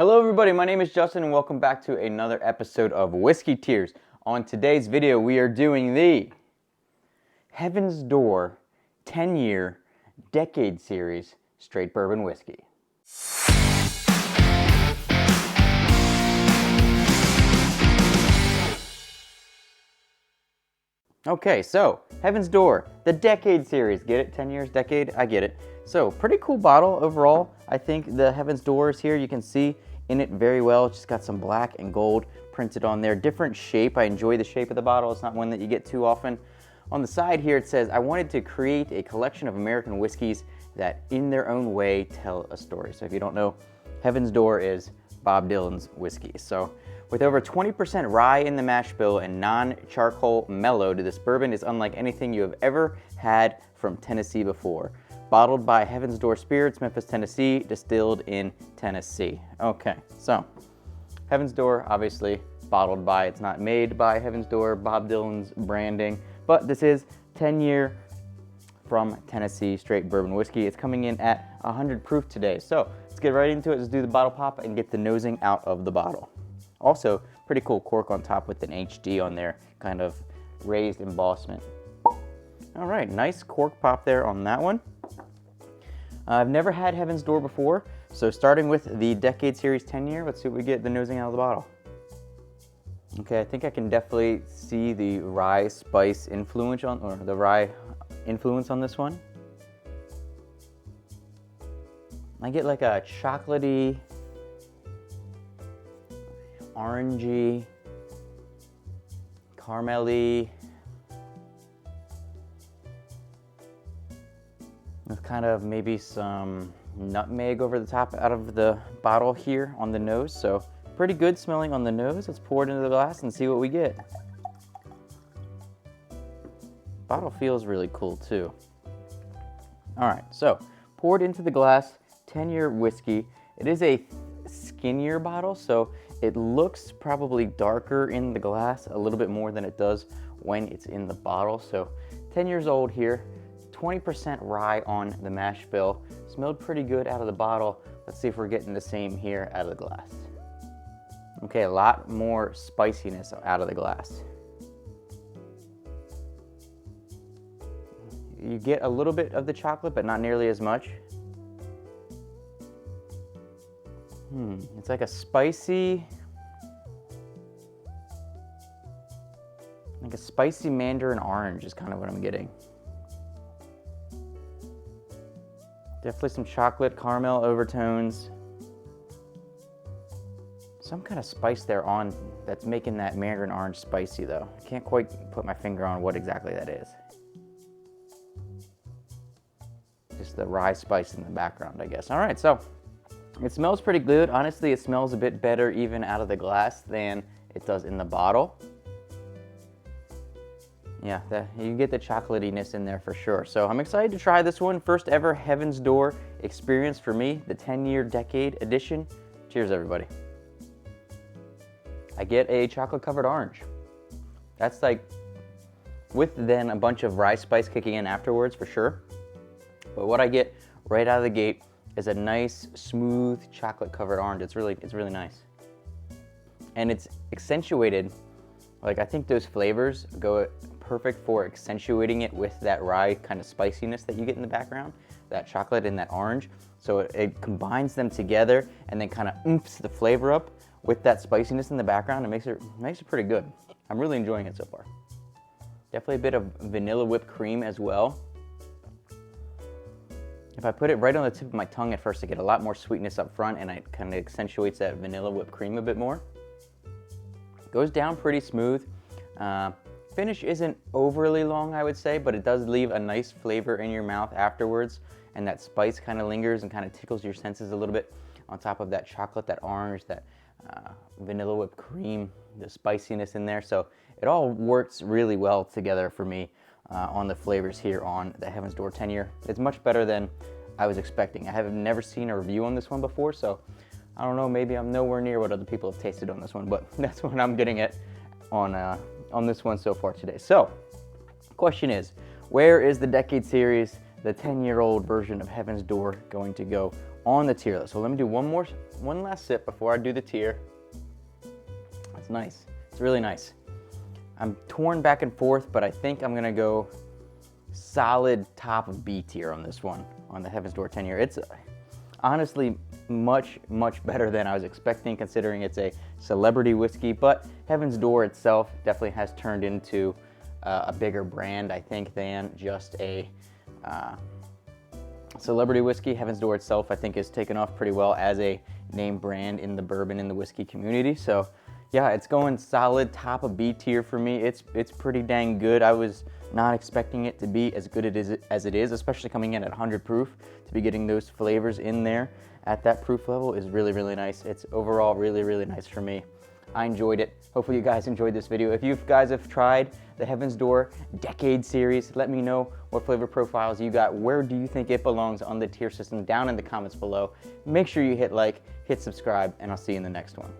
Hello everybody, my name is Justin and welcome back to another episode of Whiskey Tears. On today's video we are doing the Heaven's Door 10-year Decade Series Straight Bourbon Whiskey. Okay, so Heaven's Door, the Decade Series. Get it? 10 years, decade? I get it. So, pretty cool bottle overall. I think the Heaven's Door is here. You can see in it very well. It's just got some black and gold printed on there. Different shape. I enjoy the shape of the bottle. It's not one that you get too often. On the side here it says, I wanted to create a collection of American whiskeys that in their own way tell a story. So if you don't know, Heaven's Door is Bob Dylan's whiskey. So with over 20% rye in the mash bill and non-charcoal mellowed, this bourbon is unlike anything you have ever had from Tennessee before. Bottled by Heaven's Door Spirits, Memphis, Tennessee, distilled in Tennessee. Okay, so Heaven's Door, obviously bottled by, it's not made by Heaven's Door, Bob Dylan's branding, but this is 10-year from Tennessee straight bourbon whiskey. It's coming in at 100 proof today. So let's get right into it. Let's do the bottle pop and get the nosing out of the bottle. Also, pretty cool cork on top with an HD on there, kind of raised embossment. All right, nice cork pop there on that one. I've never had Heaven's Door before, so starting with the Decade Series 10-year, let's see what we get the nosing out of the bottle. Okay, I think I can definitely see the rye spice influence on, or the rye influence on this one. I get like a chocolatey, orangey, caramelly, with kind of maybe some nutmeg over the top out of the bottle here on the nose. So pretty good smelling on the nose. Let's pour it into the glass and see what we get. Bottle feels really cool too. All right, so poured into the glass, 10-year whiskey. It is a skinnier bottle, so it looks probably darker in the glass a little bit more than it does when it's in the bottle. So 10 years old here, 20% rye on the mash bill. Smelled pretty good out of the bottle. Let's see if we're getting the same here out of the glass. Okay, a lot more spiciness out of the glass. You get a little bit of the chocolate, but not nearly as much. It's like a spicy mandarin orange is kind of what I'm getting. Definitely some chocolate, caramel overtones. Some kind of spice there on that's making that mandarin orange spicy though. I can't quite put my finger on what exactly that is. Just the rye spice in the background, I guess. All right, so it smells pretty good. Honestly, it smells a bit better even out of the glass than it does in the bottle. Yeah, you get the chocolatiness in there for sure. So I'm excited to try this one. First ever Heaven's Door experience for me, the 10-year decade edition. Cheers, everybody. I get a chocolate covered orange. That's like, with then a bunch of rye spice kicking in afterwards for sure. But what I get right out of the gate is a nice, smooth chocolate covered orange. It's really nice. And it's accentuated. Like, I think those flavors go perfect for accentuating it with that rye kind of spiciness that you get in the background, that chocolate and that orange. So it combines them together and then kind of oomphs the flavor up with that spiciness in the background. It makes it pretty good. I'm really enjoying it so far. Definitely a bit of vanilla whipped cream as well. If I put it right on the tip of my tongue at first, I get a lot more sweetness up front and it kind of accentuates that vanilla whipped cream a bit more. Goes down pretty smooth. Finish isn't overly long, I would say, but it does leave a nice flavor in your mouth afterwards, and that spice kind of lingers and kind of tickles your senses a little bit on top of that chocolate, that orange, that vanilla whipped cream, the spiciness in there. So it all works really well together for me on the flavors here on the Heaven's Door 10-year. It's much better than I was expecting. I have never seen a review on this one before, so I don't know, maybe I'm nowhere near what other people have tasted on this one, but that's what I'm getting at on this one so far today. So, question is, where is the Decade Series, the 10-year-old version of Heaven's Door, going to go on the tier list. So let me do one last sip before I do the tier. That's nice. It's really nice. I'm torn back and forth, but I think I'm gonna go solid top of B tier on this one, on the Heaven's Door 10 year. It's honestly much better than I was expecting, considering it's a celebrity whiskey, but Heaven's Door itself definitely has turned into a bigger brand, I think, than just a celebrity whiskey. Heaven's Door itself, I think, has taken off pretty well as a name brand in the bourbon and the whiskey community. So yeah, it's going solid top of B tier for me. It's pretty dang good. I was not expecting it to be as good as it is, especially coming in at 100 proof. To be getting those flavors in there at that proof level is really nice. It's overall really nice for me. I enjoyed it. Hopefully you guys enjoyed this video. If you guys have tried the Heaven's Door Decade series, let me know what flavor profiles you got. Where do you think it belongs on the tier system? Down in the comments below. Make sure you hit like, hit subscribe, and I'll see you in the next one.